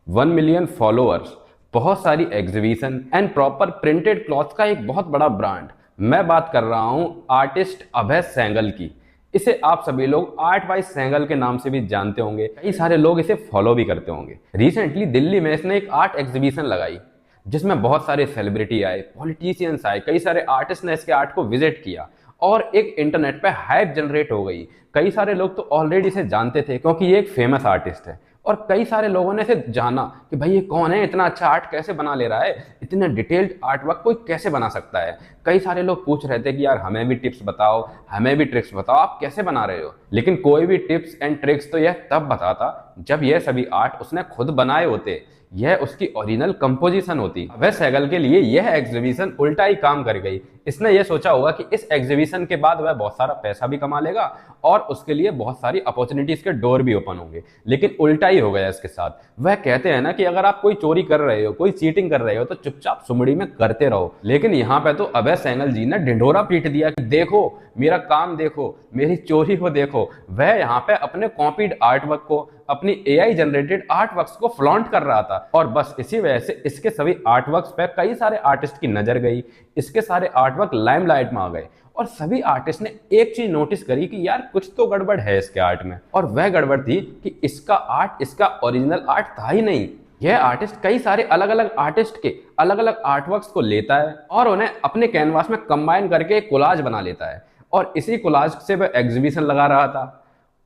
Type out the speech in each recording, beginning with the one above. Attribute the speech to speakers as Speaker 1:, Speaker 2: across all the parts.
Speaker 1: 1 million followers, बहुत सारी exhibition and proper printed cloth का एक बहुत बड़ा ब्रांड। मैं बात कर रहा हूं आर्टिस्ट अभय सेंगल की। इसे आप सभी लोग आर्ट बाय सेंगल के नाम से भी जानते होंगे, कई सारे लोग इसे फॉलो भी करते होंगे। रिसेंटली दिल्ली में इसने एक आर्ट एग्जीबिशन लगाई जिसमें बहुत सारे सेलिब्रिटी आए, पॉलिटिशियंस आए, कई सारे आर्टिस्ट ने इसके आर्ट को विजिट किया और एक इंटरनेट पे हाइप जनरेट हो गई। कई सारे लोग तो ऑलरेडी इसे जानते थे क्योंकि ये एक फेमस आर्टिस्ट है, और कई सारे लोगों ने इसे जाना कि भाई ये कौन है, इतना अच्छा आर्ट कैसे बना ले रहा है, इतने डिटेल्ड आर्ट वर्क कोई कैसे बना सकता है। कई सारे लोग पूछ रहे थे कि यार हमें भी टिप्स बताओ, हमें भी ट्रिक्स बताओ, आप कैसे बना रहे हो। लेकिन कोई भी टिप्स एंड ट्रिक्स तो यह तब बताता जब यह सभी आर्ट उसने खुद बनाए होते, यह उसकी ओरिजिनल कंपोजिशन होती। अभय सहगल के लिए यह एग्जीबिशन उल्टा ही काम कर गई। इसने यह सोचा होगा कि इस एग्जीबिशन के बाद वह बहुत सारा पैसा भी कमा लेगा और उसके लिए बहुत सारी अपॉर्चुनिटीज के डोर भी ओपन होंगे, लेकिन उल्टा ही हो गया इसके साथ। वह कहते हैं ना कि अगर आप कोई चोरी कर रहे हो, कोई चीटिंग कर रहे हो तो चुपचाप सुमड़ी में करते रहो। लेकिन यहाँ पे तो अभय सहगल जी ने ढिंढोरा पीट दिया कि देखो मेरा काम, देखो मेरी चोरी को देखो। वह यहाँ पे अपने कॉपीड आर्ट वर्क को, अपनी एआई जनरेटेड आर्ट वर्क्स को फ्लॉन्ट कर रहा था, और बस इसी वजह से इसके सभी आर्ट वर्क्स पे कई सारे आर्टिस्ट की नजर गई। इसके सारे आर्ट वर्क लाइमलाइट में आ गए और सभी आर्टिस्ट ने एक चीज नोटिस करी कि यार कुछ तो गड़बड़ है इसके आर्ट में, और वह गड़बड़ थी कि इसका आर्ट, इसका ओरिजिनल आर्ट था ही नहीं। यह आर्टिस्ट कई सारे अलग अलग आर्टिस्ट के अलग अलग आर्टवर्क्स को लेता है और उन्हें अपने कैनवास में कंबाइन करके एक कोलाज बना लेता है, और इसी कोलाज से वह एग्जीबिशन लगा रहा था।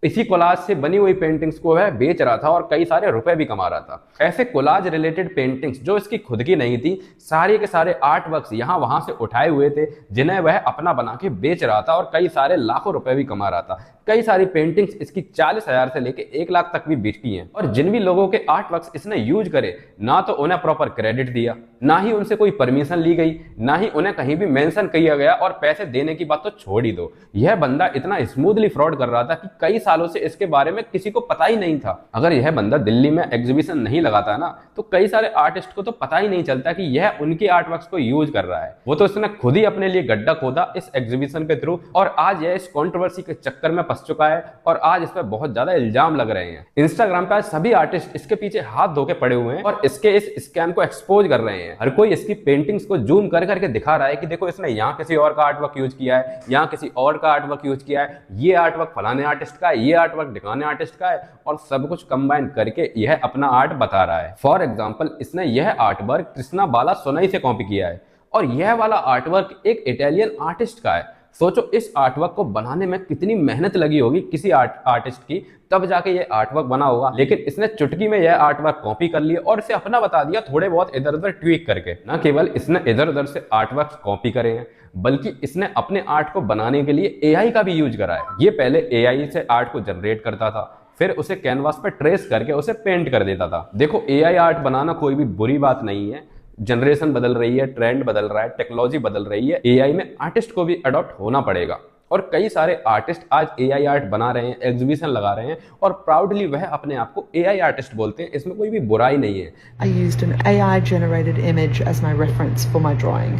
Speaker 1: इसी कोलाज से बनी हुई पेंटिंग्स को वह बेच रहा था और कई सारे रुपए भी कमा रहा था। ऐसे कोलाज रिलेटेड पेंटिंग्स जो इसकी खुद की नहीं थी, सारे के सारे आर्ट वर्क्स यहाँ वहां से उठाए हुए थे जिन्हें वह अपना बना के बेच रहा था और कई सारे लाखों रुपए भी कमा रहा था। कई सारी पेंटिंग्स इसकी 40,000 से लेके 1 लाख तक भी बिकी हैं, और जिन भी लोगों के आर्ट वर्क्स इसने यूज करे ना तो उन्हें प्रॉपर क्रेडिट दिया, ना ही उनसे कोई परमिशन ली गई, ना ही उन्हें कहीं भी मेंशन किया गया, और पैसे देने की बात तो छोड़ ही दो। यह बंदा इतना स्मूथली फ्रॉड कर रहा था कि कई सालों से इसके बारे में किसी को पता ही नहीं था। अगर यह बंदा दिल्ली में एग्जीबिशन नहीं लगाता ना तो कई सारे आर्टिस्ट को तो पता ही नहीं चलता कि यह उनके आर्ट वर्क्स को यूज कर रहा है। वो तो इसने खुद ही अपने लिए गड्ढा खोदा इस एग्जीबिशन के थ्रू, और आज यह इस कंट्रोवर्सी के चक्कर में फंस चुका है और आज इस पर बहुत ज्यादा इल्जाम लग रहे हैं। इंस्टाग्राम पे आज सभी आर्टिस्ट इसके पीछे हाथ धो के पड़े हुए हैं और इसके इस स्कैम को एक्सपोज कर रहे हैं। हर कोई इसकी पेंटिंग्स को जूम कर करके दिखा रहा है कि देखो इसने यहाँ किसी और का आर्टवर्क यूज किया है, यहाँ किसी और का आर्टवर्क यूज किया है, ये आर्टवर्क फलाने आर्टिस्ट का है, ये आर्टवर्क ढिकाने आर्टिस्ट का है, और सब कुछ कंबाइन करके यह अपना आर्ट बता रहा है। फॉर एग्जाम्पल इसने यह आर्टवर्क कृष्णा बाला सोनाई से कॉपी किया है, और यह वाला आर्टवर्क एक इटालियन आर्टिस्ट का है। सोचो इस आर्टवर्क को बनाने में कितनी मेहनत लगी होगी किसी आर्टिस्ट की, तब जाके ये आर्टवर्क बना होगा। लेकिन इसने चुटकी में यह आर्टवर्क कॉपी कर लिया और इसे अपना बता दिया, थोड़े बहुत इधर उधर ट्वीक करके। न केवल इसने इधर उधर से आर्टवर्क कॉपी करे हैं, बल्कि इसने अपने आर्ट को बनाने के लिए एआई का भी यूज करा है। ये पहले एआई से आर्ट को जनरेट करता था, फिर उसे कैनवास पर ट्रेस करके उसे पेंट कर देता था। देखो एआई आर्ट बनाना कोई भी बुरी बात नहीं है, जनरेशन बदल रही है, ट्रेंड बदल रहा है, टेक्नोलॉजी बदल रही है, एआई में आर्टिस्ट को भी अडॉप्ट होना पड़ेगा। और कई सारे आर्टिस्ट आज एआई आर्ट बना रहे हैं, एग्जीबिशन लगा रहे हैं, और प्राउडली वह अपने आप को एआई आर्टिस्ट बोलते हैं। इसमें कोई भी बुराई नहीं है।
Speaker 2: I used an AI generated image as my reference for my drawing.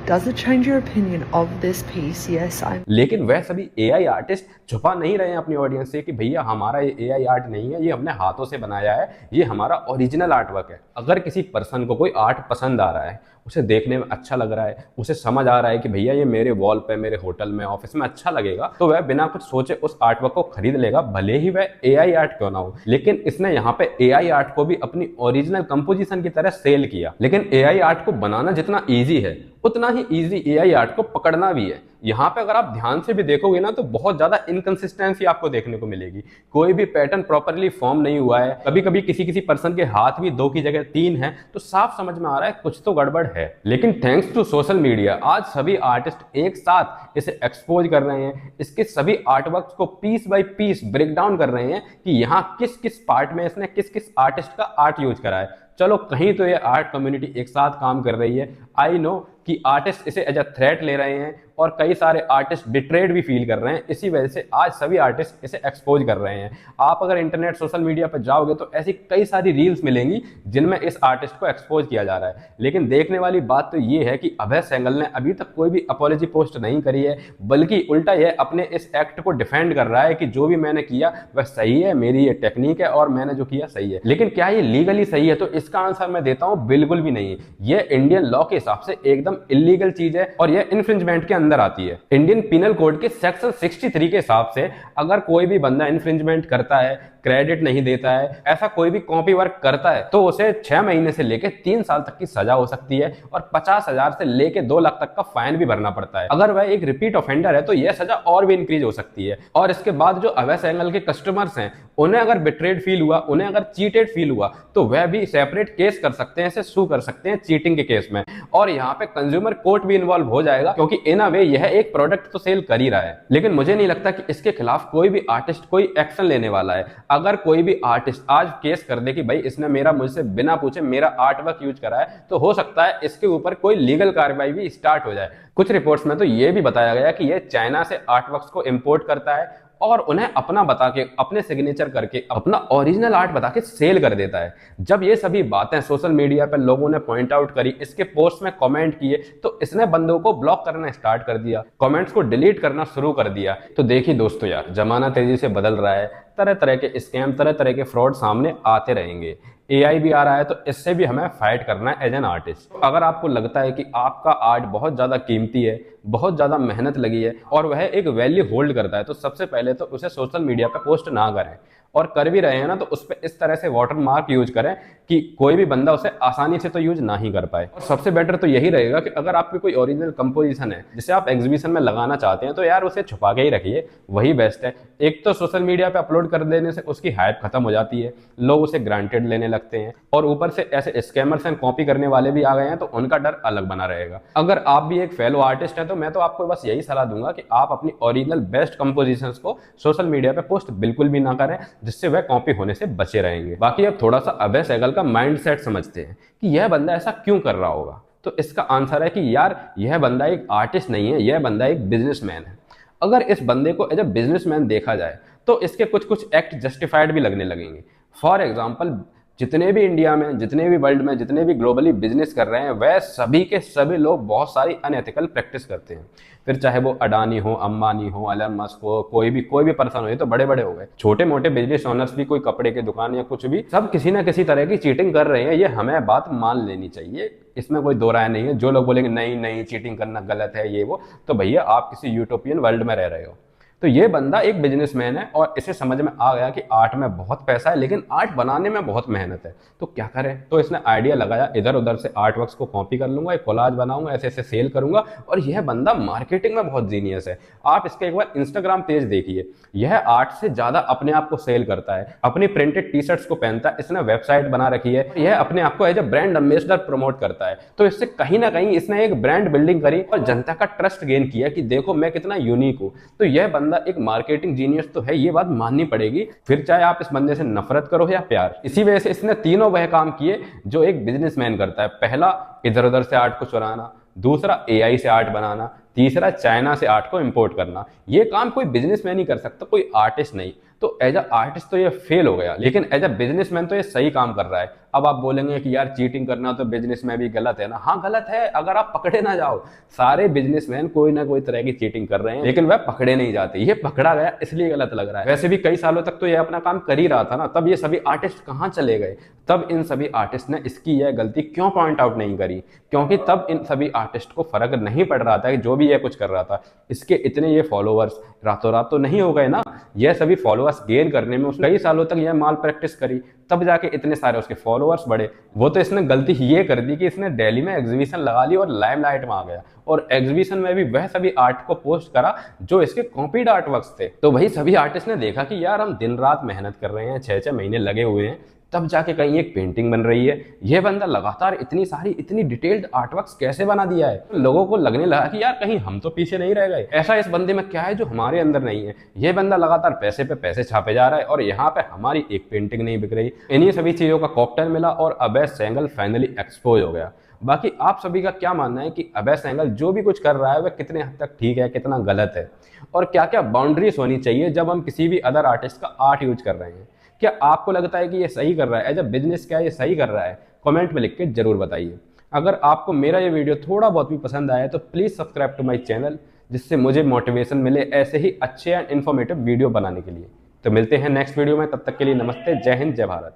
Speaker 2: Does it change your opinion of this piece? Yes, I.
Speaker 1: लेकिन वह सभी एआई आर्टिस्ट छुपा नहीं रहे हैं अपनी ऑडियंस से कि भैया हमारा ये एआई आर्ट नहीं है, ये हमने हाथों से बनाया है, ये हमारा ओरिजिनल आर्ट वर्क है। अगर किसी पर्सन को कोई आर्ट पसंद आ रहा है, उसे देखने में अच्छा लग रहा है, उसे समझ आ रहा है कि भैया ये मेरे वॉल पे, मेरे होटल में, ऑफिस में अच्छा लगेगा, तो वह बिना कुछ सोचे उस आर्ट वर्क को खरीद लेगा, भले ही वह एआई आर्ट क्यों ना हो। लेकिन इसने यहाँ पे एआई आर्ट को भी अपनी ओरिजिनल कंपोजिशन की तरह सेल किया। लेकिन एआई आर्ट को बनाना जितना ईजी है, उतना ही ईजी एआई आर्ट को पकड़ना भी है। यहाँ पे अगर आप ध्यान से भी देखोगे ना तो बहुत ज्यादा इनकंसिस्टेंसी आपको देखने को मिलेगी। कोई भी पैटर्न प्रॉपरली फॉर्म नहीं हुआ है। कभी कभी किसी किसी पर्सन के हाथ भी 2 की जगह 3 है, तो साफ समझ में आ रहा है कुछ तो गड़बड़ है। लेकिन थैंक्स टू सोशल मीडिया आज सभी आर्टिस्ट एक साथ इसे एक्सपोज कर रहे हैं, इसके सभी आर्टवर्क्स को piece by piece break down कर रहे हैं कि यहाँ किस किस पार्ट में इसने किस किस आर्टिस्ट का आर्ट यूज करा है। चलो कहीं तो ये आर्ट कम्युनिटी एक साथ काम कर रही है। आई नो कि आर्टिस्ट इसे एज अ थ्रेट ले रहे हैं और कई सारे आर्टिस्ट बिट्रेड भी फील कर रहे हैं। इसी वजह से आज सभी आर्टिस्ट इसे एक्सपोज कर रहे हैं। आप अगर इंटरनेट सोशल मीडिया पर जाओगे तो ऐसी कई सारी रील्स मिलेंगी जिनमें इस आर्टिस्ट को एक्सपोज किया जा रहा है। लेकिन देखने वाली बात तो ये है कि अभय सेंगल ने अभी तक कोई भी अपॉलॉजी पोस्ट नहीं करी है, बल्कि उल्टा यह अपने इस एक्ट को डिफेंड कर रहा है कि जो भी मैंने किया वह सही है, मेरी ये टेक्निक है और मैंने जो किया सही है। लेकिन क्या ये लीगली सही है? तो इसका आंसर मैं देता हूं, बिल्कुल भी नहीं। ये इंडियन लॉ के हिसाब से एकदम इलीगल चीज है और यह इन्फ्रिंजमेंट के अंदर आती है। इंडियन पिनल कोड के सेक्शन 63 के हिसाब से अगर कोई भी बंदा इन्फ्रिंजमेंट करता है, क्रेडिट नहीं देता है, ऐसा कोई भी कॉपी वर्क करता है, तो उसे 6 महीने से लेकर 3 साल तक की सजा हो सकती है और 50,000 से लेकर 2 लाख तक का फाइन भी भरना पड़ता है। अगर वह एक रिपीट ऑफेंडर है तो यह सजा और भी इंक्रीज हो सकती है। और इसके बाद जो अभय सेंगल के कस्टमर्स हैं, उन्हें अगर बिट्रेड फील हुआ, उन्हें अगर चीटेड फील हुआ, तो वह भी सेपरेट केस कर सकते हैं, इसे सू कर सकते हैं चीटिंग के केस में। और यहाँ पे कंज्यूमर कोर्ट भी इन्वॉल्व हो जाएगा, क्योंकि इन अ वे यह एक प्रोडक्ट तो सेल कर ही रहा है। लेकिन मुझे नहीं लगता कि इसके खिलाफ कोई भी आर्टिस्ट कोई एक्शन लेने वाला है। अगर कोई भी आर्टिस्ट आज केस कर दे कि भाई इसने मुझसे बिना पूछे मेरा आर्ट वर्क यूज करा है, तो हो सकता है इसके ऊपर कोई लीगल कार्रवाई भी स्टार्ट हो जाए। कुछ रिपोर्ट्स में तो यह भी बताया गया कि यह चाइना से आर्ट वर्क्स को इंपोर्ट करता है और उन्हें अपना बता के, अपने सिग्नेचर करके, अपना ओरिजिनल आर्ट बता के सेल कर देता है। जब ये सभी बातें सोशल मीडिया पर लोगों ने पॉइंट आउट करी, इसके पोस्ट में कमेंट किए, तो इसने बंदों को ब्लॉक करना स्टार्ट कर दिया, कमेंट्स को डिलीट करना शुरू कर दिया। तो देखिए दोस्तों यार, जमाना तेजी से बदल रहा है, तरह तरह के स्कैम, तरह तरह के फ्रॉड सामने आते रहेंगे। AI भी आ रहा है, तो इससे भी हमें फाइट करना है एज एन आर्टिस्ट। अगर आपको लगता है कि आपका आर्ट बहुत ज्यादा कीमती है, बहुत ज्यादा मेहनत लगी है और वह एक वैल्यू होल्ड करता है, तो सबसे पहले तो उसे सोशल मीडिया पे पोस्ट ना करें, और कर भी रहे हैं ना तो उस पर इस तरह से वाटरमार्क यूज करें कि कोई भी बंदा उसे आसानी से तो यूज ना ही कर पाए। और सबसे बेटर तो यही रहेगा कि अगर आपकी कोई ओरिजिनल कंपोजिशन है जिसे आप एग्जीबिशन में लगाना चाहते हैं, तो यार उसे छुपा के ही रखिए, वही बेस्ट है। एक तो सोशल मीडिया पे अपलोड कर देने से उसकी हाइप खत्म हो जाती है, लोग उसे ग्रांटेड लेने लगते हैं, और ऊपर से ऐसे स्कैमर्स एंड कॉपी करने वाले भी आ गए हैं, तो उनका डर अलग बना रहेगा। अगर आप भी एक फेलो आर्टिस्ट हैं तो मैं तो आपको बस यही सलाह दूंगा कि आप अपनी ओरिजिनल बेस्ट कंपोजिशंस को सोशल मीडिया पे पोस्ट बिल्कुल भी ना करें, जिससे वह कॉपी होने से बचे रहेंगे। बाकी अब थोड़ा सा अभय सेंगल का माइंडसेट समझते हैं कि यह बंदा ऐसा क्यों कर रहा होगा। तो इसका आंसर है कि यार यह बंदा एक आर्टिस्ट नहीं है, यह बंदा एक बिजनेसमैन है। अगर इस बंदे को एज अ बिजनेसमैन देखा जाए तो इसके कुछ कुछ एक्ट जस्टिफाइड भी लगने लगेंगे। फॉर एग्जाम्पल, जितने भी इंडिया में, जितने भी वर्ल्ड में, जितने भी ग्लोबली बिजनेस कर रहे हैं, वह सभी के सभी लोग बहुत सारी अनएथिकल प्रैक्टिस करते हैं। फिर चाहे वो अडानी हो, अंबानी हो, एलन मस्क हो, कोई भी पर्सन हो, ये तो बड़े बड़े हो गए, छोटे मोटे बिजनेस ओनर्स भी, कोई कपड़े की दुकान या कुछ भी, सब किसी ना किसी तरह की चीटिंग कर रहे हैं। ये हमें बात मान लेनी चाहिए, इसमें कोई दो राय नहीं है। जो लोग बोलेंगे नहीं नहीं चीटिंग करना गलत है ये वो, तो भैया आप किसी यूटोपियन वर्ल्ड में रह रहे हो। तो ये बंदा एक बिजनेसमैन है और इसे समझ में आ गया कि आर्ट में बहुत पैसा है, लेकिन आर्ट बनाने में बहुत मेहनत है, तो क्या करें। तो इसने आइडिया लगाया, इधर उधर से आर्ट वर्क्स को कॉपी कर लूंगा, एक कोलाज बनाऊंगा, ऐसे ऐसे सेल करूंगा। और यह बंदा मार्केटिंग में बहुत जीनियस है। आप इसका एक बार इंस्टाग्राम पेज देखिए, यह आर्ट से ज्यादा अपने आप को सेल करता है, अपनी प्रिंटेड टी शर्ट्स को पहनता है, इसने वेबसाइट बना रखी है, यह अपने आप को as a brand ambassador promote करता है। तो इससे कहीं ना कहीं इसने एक ब्रांड बिल्डिंग करी और जनता का ट्रस्ट गेन किया कि देखो मैं कितना यूनिक हूं। तो यह बंदा एक मार्केटिंग जीनियस तो है, ये बात माननी पड़ेगी, फिर चाहे आप इस बंदे से नफरत करो या प्यार। इसी वजह से इसने तीनों वह काम किए जो एक बिजनेसमैन करता है। पहला, इधर उधर से आर्ट को चुराना, दूसरा AI से आर्ट बनाना, तीसरा चाइना से आर्ट को इंपोर्ट करना। ये काम कोई बिजनेसमैन ही कर सकता, कोई आर्टिस्ट नहीं। तो एज अ आर्टिस्ट तो ये फेल हो गया, लेकिन एज अ बिजनेसमैन तो ये सही काम कर रहा है। अब आप बोलेंगे कि यार चीटिंग करना तो बिजनेस में भी गलत है ना। हाँ गलत है, अगर आप पकड़े ना जाओ। सारे बिजनेसमैन कोई ना कोई तरह की चीटिंग कर रहे हैं, लेकिन वह पकड़े नहीं जाते। ये पकड़ा गया इसलिए गलत लग रहा है। वैसे भी कई सालों तक तो ये अपना काम कर ही रहा था ना, तब ये सभी आर्टिस्ट कहाँ चले गए? तब इन सभी आर्टिस्ट ने इसकी यह गलती क्यों पॉइंट आउट नहीं करी? क्योंकि तब इन सभी आर्टिस्ट को फर्क नहीं पड़ रहा था कि जो भी यह कुछ कर रहा था, इसके इतने ये फॉलोअर्स रातों रात तो नहीं हो गए ना। यह सभी फॉलोअर्स गेन करने में उसने कई सालों तक यह माल प्रैक्टिस करी, तब जाके इतने सारे उसके फॉलोअर्स बढ़े। वो तो इसने गलती ये कर दी कि इसने दिल्ली में एग्जीबिशन लगा ली और लाइमलाइट में आ गया, और एग्जीबिशन में भी वह सभी आर्ट को पोस्ट करा जो इसके कॉपीड आर्ट वर्क्स थे। तो वही सभी आर्टिस्ट ने देखा कि यार हम दिन रात मेहनत कर रहे हैं, 6-6 महीने लगे हुए हैं, तब जाके कहीं एक पेंटिंग बन रही है। यह बंदा लगातार इतनी सारी इतनी डिटेल्ड आर्टवर्क्स कैसे बना दिया है? तो लोगों को लगने लगा कि यार कहीं हम तो पीछे नहीं रह गए, ऐसा इस बंदे में क्या है जो हमारे अंदर नहीं है। यह बंदा लगातार पैसे पे पैसे छापे जा रहा है और यहाँ पे हमारी एक पेंटिंग नहीं बिक रही। इन्हीं सभी चीजों का कॉकटेल मिला और अभय सेंगल फाइनली एक्सपोज हो गया। बाकी आप सभी का क्या मानना है कि अभय सेंगल जो भी कुछ कर रहा है वह कितने हद तक ठीक है, कितना गलत है, और क्या क्या बाउंड्रीज होनी चाहिए जब हम किसी भी अदर आर्टिस्ट का आर्ट यूज कर रहे हैं? क्या आपको लगता है कि ये सही कर रहा है एज अ बिजनेस? क्या ये सही कर रहा है? कमेंट में लिख के जरूर बताइए। अगर आपको मेरा ये वीडियो थोड़ा बहुत भी पसंद आया तो please subscribe to my channel, जिससे मुझे मोटिवेशन मिले ऐसे ही अच्छे एंड इन्फॉर्मेटिव वीडियो बनाने के लिए। तो मिलते हैं नेक्स्ट वीडियो में, तब तक के लिए नमस्ते, जय हिंद, जय भारत।